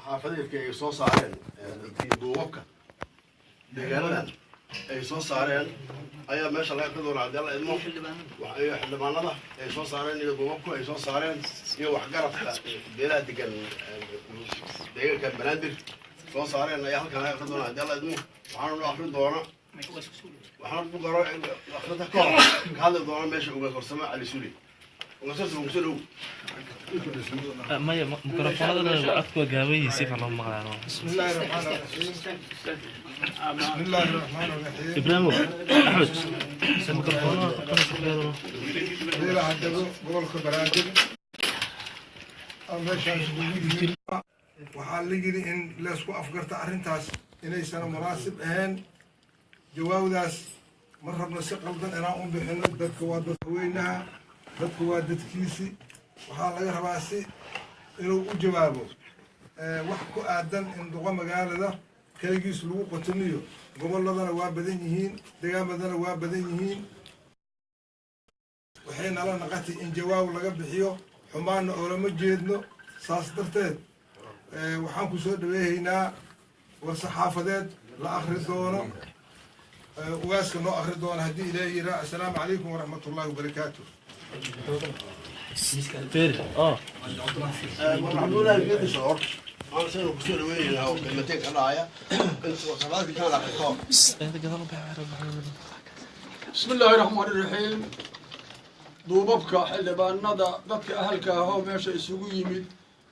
xaafadeedka ay soo saareen duubabka deegaanadan ay soo saareen ayaa meesha laga ka doonaa haddii alla idmo xildhibaanada ay soo saareen iyo duubabku ay soo saareen iyo waxgaradka beelaha degan deegaanka banaadir soo saareen ayaa halkan laga ka doonaa haddii alla idmo waxaana loo akrin doona waxaan ku garo akhrinta ka hor ka hadli doona meesha uga farsamo cali suli maya mikrofoonada codka gaabay si fiican loo maqlaano. Bismillahir Rahmanir Rahim. Ibrahim Ahmed mikrofoonada qofka Leela hadaba gobolka Banaadir meeshaan waxaa la yiri in la isku afgarta arrintaas inaysan munaasib ahayn jawaabdaas ma rabno si qaldan inaan u bixino dadka waa dadweynaha dadku waa dadkiisi waxaa laga rabaa si inuu u jawaabo wax ku aadan in duqa magaalada kaligiis lagu qotoniyo gobolladana waa badan yihiin deegaamadana waa badan yihiin waxay nala naqatay in jawaab laga bixiyo xumaana oo lama jeedno saas darteed waxaan ku soo dhaweehaynaa war-saxaafadeed la akhri doono ugaaska noo akhri doono haddii ilaahay yiraa assalaamu calaykum waraxmatullaahi wabarakaatuh فير الحمد لله في شعور أنا سألو كسر وين أو كلمتين كلاية أنت وصلات كان على الخطاب بسم الله الرحمن الرحيم دوبك حلبان ندا ضدك أهلك هو ماشي يسوي يمد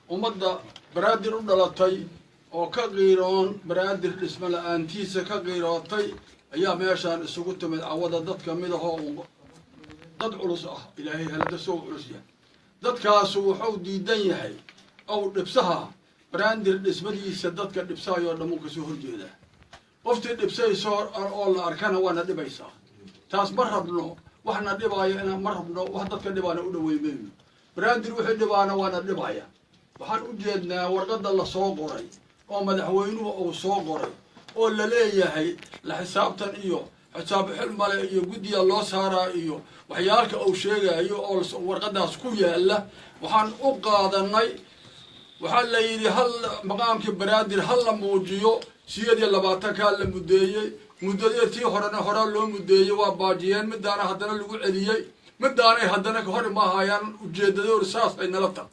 ومدة برادر ودلتي أو كغيرون برادر اسم الأنتيس كغيراتي أيام ماشان سقطت من عوضة ضدك مده هو dad culus ah ilaahay halada soo culusya dadkaas wuxuu diidan yahay oo dhibsaha brandir dhismadiisa dadka dhibsayo dhamuun ka soo horjeeda qoftii dhibsayso oo la arkana waana dhibaysaa taas ma rabno waxna dhibayo inaan ma rabno wax dadka dhibaana u dhaweeyeen brandir wixii dhibaana waana dhibaya waxaan u jeednaa warqada la soo qoray oo madaxweynuhu uu soo qoray oo la leeyahay la xisaabtan iyo حساب حلم على يجودي الله سارا وحيالك أو شيء أو ورقدها سكوية إلا وحن أقعد الناي وحل يدي هل مقام كبرادر هل موجيو سيدي اللي بعتك هل مدية تي هرنا لو مدية وباجيان مدانا هدنا لو عليا مدانا هدنا كهر ما هايان وجددوا رصاص بين لطة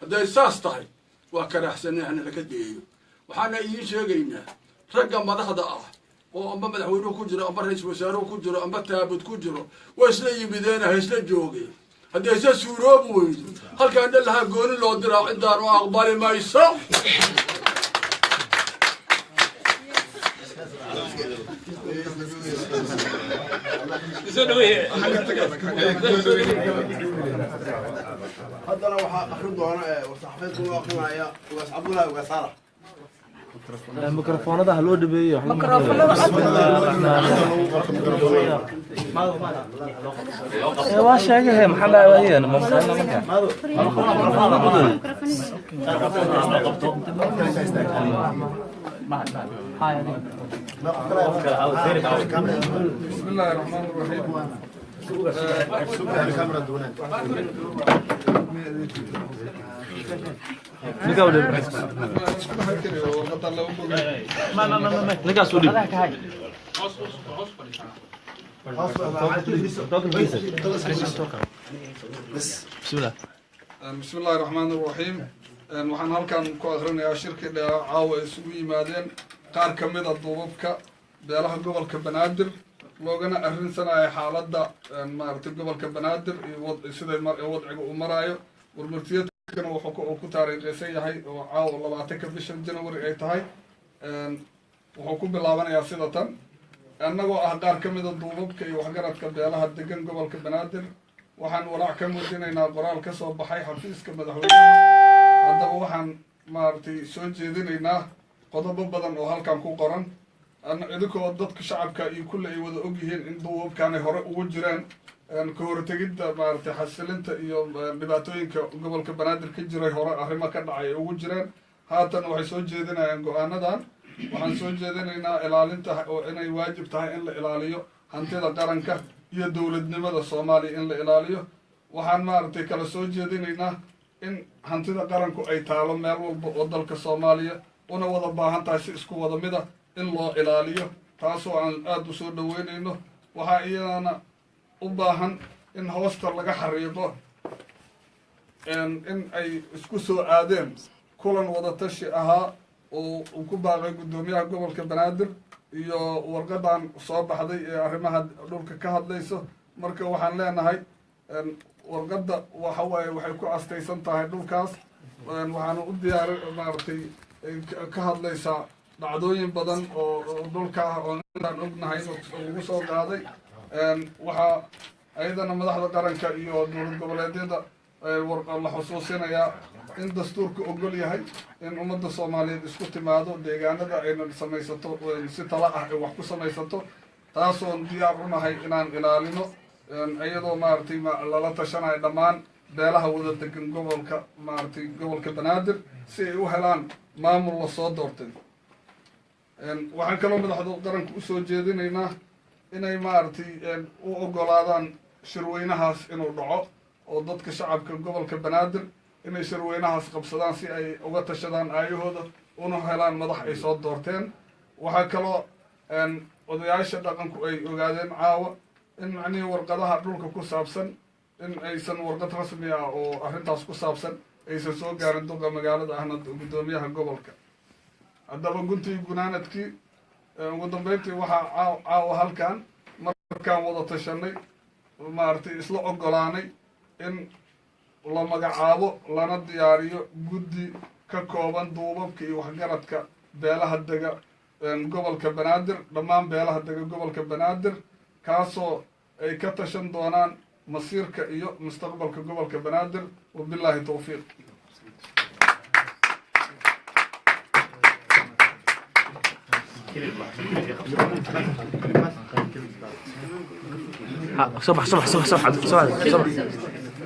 هذا رصاص طاي وكره حسن إحنا لكديه وحنا يجي جينا رجع ما ده وأما مدحوينه كجرا أما رئيس وزراء كجرا أما تابد كجرا وإسلام بدينا إسلام جوجي هذا إسلام سورابوي هل كان لها قول الله درا عندنا وأقبال ما يصح هذا لو أخذ أنا وصحفيت وأقنع يا وأصحاب الله وقصارة الميكروفون هذا هلو دبي واش هي محل وهي انا ما بسم الله الرحمن الرحيم بسم الله الرحمن الرحيم waxaan halkan ku akhrinayaa shirkii caawa isugu yimaadeen qaar ka mid ah duubabka beelaha gobolka Banaadir loogana arrinsanaya xaaladda maartay gobolka Banaadir iyo sida wadciga uu marayo warmartiyadkana wuxuu ku taariikhaysan yahay oo caawa 20 bisha January ay tahay wuxuu ku bilaabanayaa sida tan annagoo ah qaar ka mid ah duubabka iyo waxgaradka beelaha degan gobolka Banaadir waxaan walaac ka muujinaynaa qoraal ka soo baxay xafiiska madaxweynaha haddaba waxaan maartay soo jeedinaynaa qodobo badan oo halkan ku qoran idinkoo dadka shacabka iyo kulle ay wada ogyihiin in duubabkan ay hore ugu jireen ka hortegidda maartay xasilinta iyo dhibaatooyinka gobolka Banaadir ka jiray hore arrimo ka dhacay ugu jireen haatan waxay soo jeedinayaan go'aanadan waxaan soo jeedinaynaa ilaalinta oo inay waajib tahay in la ilaaliyo hantida qaranka iyo dawladnimada Soomaaliya in la ilaaliyo waxaan maartay kala soo jeedinaynaa in hantida qaranku ay taalo meel walba oo dalka soomaaliya una wada baahan tahay si isku wada mida in loo ilaaliyo taasoo aan aada u soo dhaweynayno. waxaa iyadana u baahan in hoosta laga xariiqo in ay isku soo aadeen kulan wadatashi ahaa oo uu ku baaqay guddoomiyaha gobolka banaadir iyo warqadan soo baxday ee arrimaha dhulka ka hadlayso. marka waxaan leenahay warqadda waxa waaye waxay ku astaysan tahay dhulkaas, waxaana u diyaar maaragtay ka hadlaysaa dhacdooyin badan oo dhulka ah oo intaan ognahay lagu soo qaaday. waxaa ayadana madaxda qaranka iyo dowlad goboleedyada la xusuusinayaa in dastuurka ogol yahay in ummadda soomaaliyeed isku timaado deegaanada ayna samaysato si tala ah ay wax ku samaysato, taasoon diyaar u nahay inaan ilaalino iyadoo maaragtay lala tashanayo dhammaan beelaha wada degan gobolka maaragtay gobolka banaadir si ay u helaan maamul la soo doortay. waxaan kaloo madaxda qaranka usoo jeedinaynaa inay maaragtay u ogolaadaan shirweynahaas inuu dhaco oo dadka shacabka gobolka banaadir inay shirweynahaas qabsadaan si ay uga tashadaan aayahooda una helaan madax ay soo doorteen. waxaa kaloo odayaasha dhaqanku ay ogaadeen caawa in macnihii warqadaha dhulka ku saabsan in aysan warqad rasmi ah oo arrintaas ku saabsan aysan soo gaarin duqa magaalada ahna guddoomiyaha gobolka. haddaba guntii gunaanadkii ugu dambeyntii waxaa caawa halkan markaan wada tashanay maaragtay isla ogolaanay in la magacaabo lana diyaariyo guddi ka kooban duubabka iyo waxgaradka beelaha dega gobolka banaadir, dhammaan beelaha dega gobolka banaadir, kaasoo ay ka tashan doonaan masiirka iyo mustaqbalka gobolka banaadir. wabilaahi towfiiq.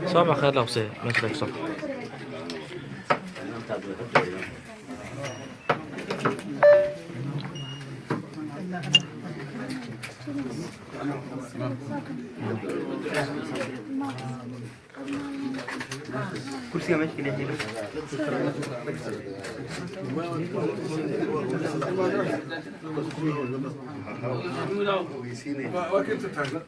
صباح خير لو سي ماشي لك صباح كرسي ماشي كده waa kinta taagna